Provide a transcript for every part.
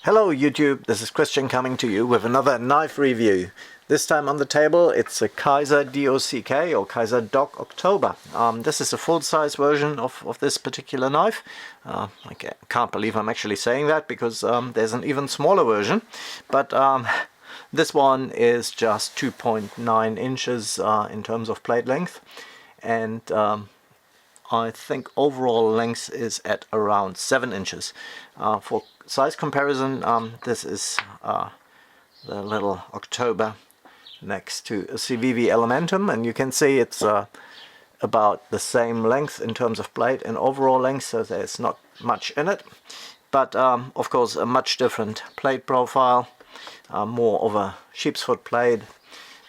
Hello YouTube, this is Christian coming to you with another knife review. This time on the table it's a Kizer D.O.C.K or Kizer D.O.C.K October. This is a full-size version of this particular knife. I can't believe I'm actually saying that because there's an even smaller version. But this one is just 2.9 inches in terms of blade length. And I think overall length is at around 7 inches. For size comparison, this is the little October next to a CVV Elementum, and you can see it's about the same length in terms of blade and overall length, so there's not much in it. But of course a much different blade profile, more of a sheep's foot blade,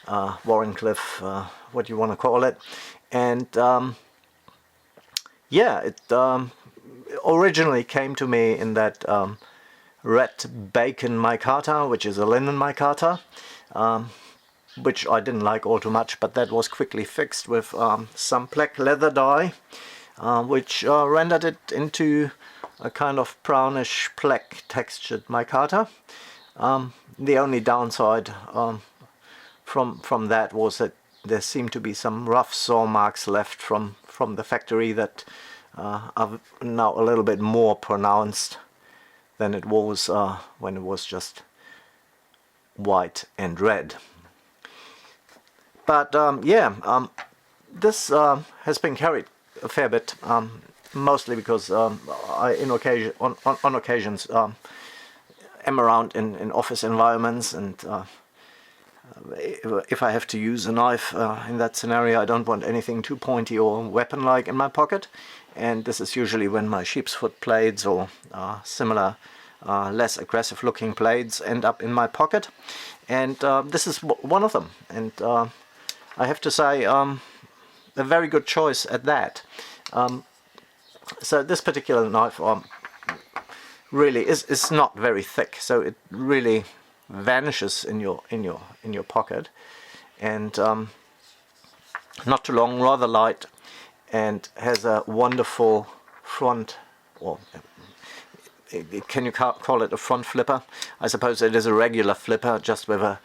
Warrenclyffe, what you want to call it. And yeah, it originally came to me in that red bacon micarta, which is a linen micarta, which I didn't like all too much, but that was quickly fixed with some black leather dye, which rendered it into a kind of brownish black textured micarta. The only downside from that was that there seemed to be some rough saw marks left from the factory that are now a little bit more pronounced than it was when it was just white and red. But yeah, this has been carried a fair bit, mostly because I on occasions am around in office environments, and if I have to use a knife in that scenario, I don't want anything too pointy or weapon-like in my pocket. And this is usually when my sheep's foot blades or similar less aggressive looking blades end up in my pocket. And this is one of them. And I have to say, a very good choice at that. So this particular knife really is not very thick, so it really vanishes in your pocket, and not too long, rather light, and has a wonderful front, or can you call it a front flipper? I suppose it is a regular flipper just with a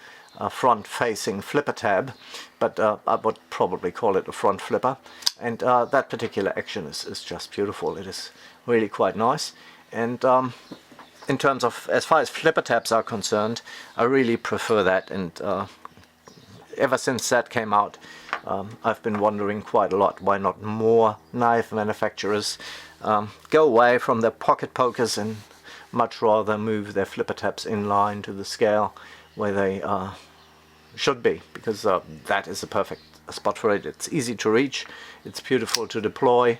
front facing flipper tab, but I would probably call it a front flipper. And that particular action is just beautiful. It is really quite nice. And in terms of, as far as flipper tabs are concerned, I really prefer that, and ever since that came out, I've been wondering quite a lot why not more knife manufacturers go away from their pocket pokers and much rather move their flipper tabs in line to the scale where they should be, because that is a perfect spot for it. It's easy to reach, it's beautiful to deploy,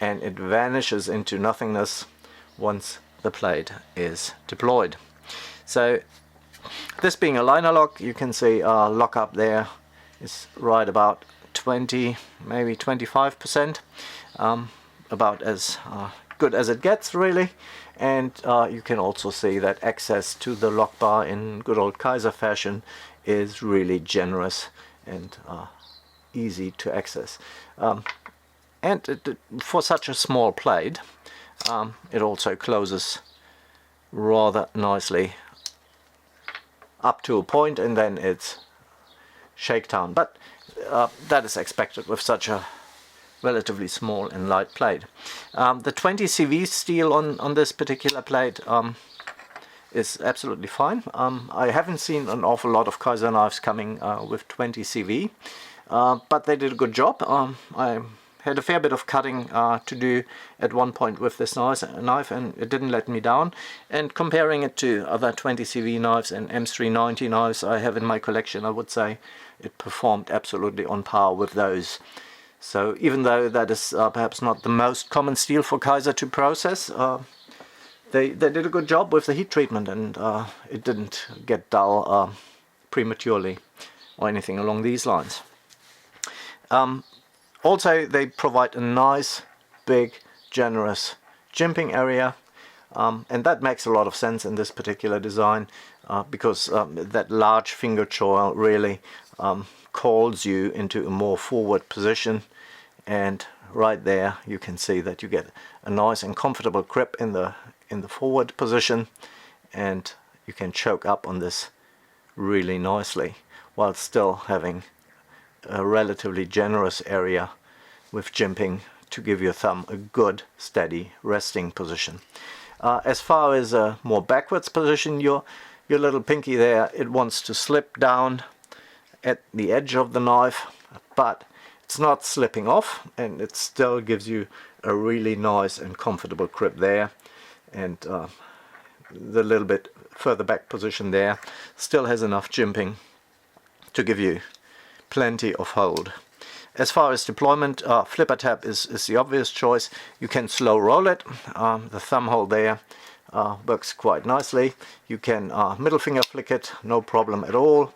and it vanishes into nothingness once the blade is deployed. So this being a liner lock, you can see lock up there is right about 20, maybe 25%, about as good as it gets really. And you can also see that access to the lock bar in good old Kizer fashion is really generous and easy to access. And for such a small blade, it also closes rather nicely up to a point, and then it's shakedown. But that is expected with such a relatively small and light blade. The 20 CV steel on this particular blade is absolutely fine. I haven't seen an awful lot of Kizer knives coming with 20 CV, but they did a good job. I had a fair bit of cutting to do at one point with this knife, and it didn't let me down. And comparing it to other 20 CV knives and M390 knives I have in my collection, I would say it performed absolutely on par with those. So even though that is perhaps not the most common steel for Kizer to process, they did a good job with the heat treatment, and it didn't get dull prematurely or anything along these lines. Also, they provide a nice, big, generous jimping area, and that makes a lot of sense in this particular design, because that large finger choil really calls you into a more forward position, and right there you can see that you get a nice and comfortable grip in the forward position, and you can choke up on this really nicely while still having a relatively generous area with jimping to give your thumb a good steady resting position. As far as a more backwards position, your little pinky there, it wants to slip down at the edge of the knife, but it's not slipping off, and it still gives you a really nice and comfortable grip there. And the little bit further back position there still has enough jimping to give you plenty of hold. As far as deployment, flipper tap is the obvious choice. You can slow roll it. The thumb hold there works quite nicely. You can middle finger flick it, no problem at all.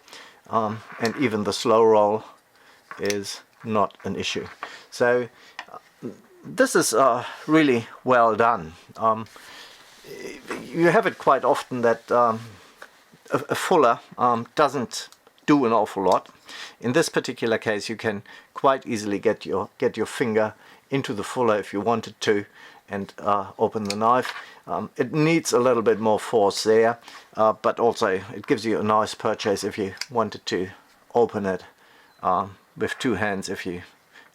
And even the slow roll is not an issue. So this is really well done. You have it quite often that a fuller doesn't do an awful lot. In this particular case, you can quite easily get your finger into the fuller if you wanted to, and open the knife. It needs a little bit more force there, but also it gives you a nice purchase if you wanted to open it with two hands, if you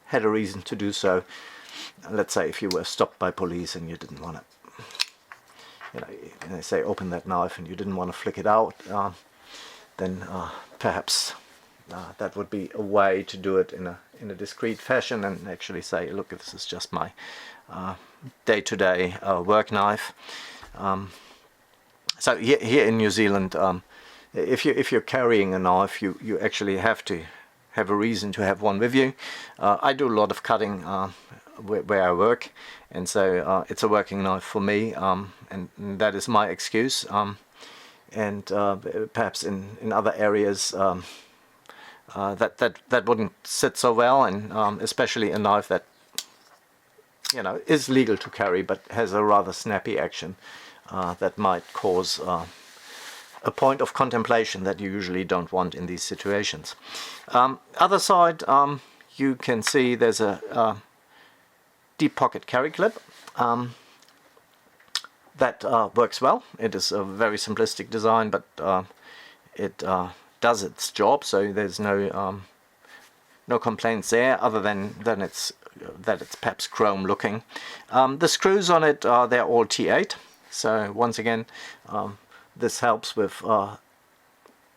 had a reason to do so. Let's say if you were stopped by police and you didn't want to, they say open that knife and you didn't want to flick it out, then perhaps that would be a way to do it in a discreet fashion and actually say, look, this is just my day-to-day work knife. So here in New Zealand, if you're carrying a knife, you actually have to have a reason to have one with you. I do a lot of cutting where I work, and so it's a working knife for me, and that is my excuse. And perhaps in other areas that wouldn't sit so well, and especially a knife that is legal to carry but has a rather snappy action that might cause a point of contemplation that you usually don't want in these situations. Other side, you can see there's a deep pocket carry clip that works well. It is a very simplistic design, but it does its job, so there's no complaints there, other than it's perhaps chrome looking. The screws on it, they're all T8, so once again this helps with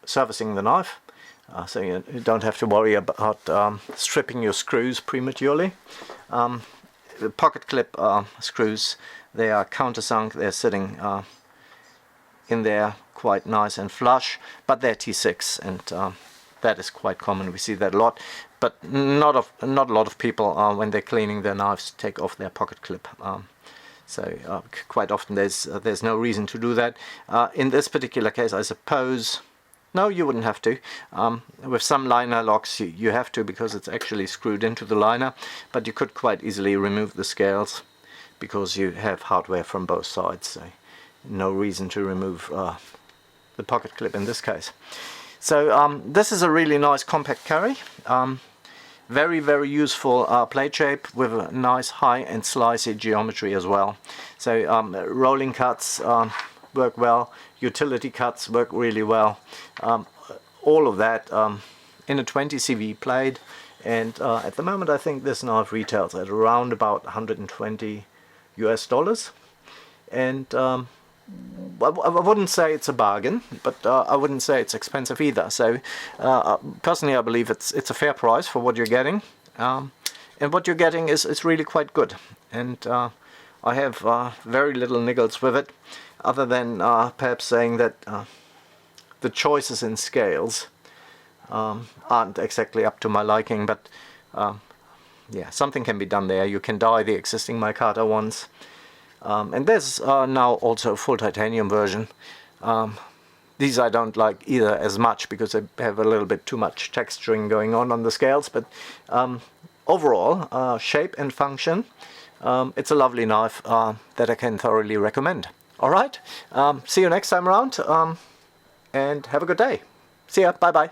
servicing the knife, so you don't have to worry about stripping your screws prematurely. The pocket clip screws, they are countersunk, they're sitting in there quite nice and flush, but they're T6, and that is quite common. We see that a lot, but not a lot of people when they're cleaning their knives take off their pocket clip. So quite often there's no reason to do that. In this particular case, I suppose, no, you wouldn't have to. With some liner locks you have to, because it's actually screwed into the liner, but you could quite easily remove the scales because you have hardware from both sides, so no reason to remove the pocket clip in this case. So this is a really nice compact carry. Very useful plate shape with a nice high and slicey geometry as well. So rolling cuts work well, utility cuts work really well. All of that in a 20 CV plate, and at the moment I think this knife retails at around about $120 US, and I wouldn't say it's a bargain, but I wouldn't say it's expensive either. So personally I believe it's a fair price for what you're getting, and what you're getting is really quite good. And I have very little niggles with it, other than perhaps saying that the choices in scales aren't exactly up to my liking, but yeah, something can be done there. You can dye the existing micarta ones. And there's now also a full titanium version. These I don't like either as much because they have a little bit too much texturing going on the scales, but overall, shape and function, it's a lovely knife that I can thoroughly recommend. Alright, see you next time around, and have a good day. See ya, bye bye.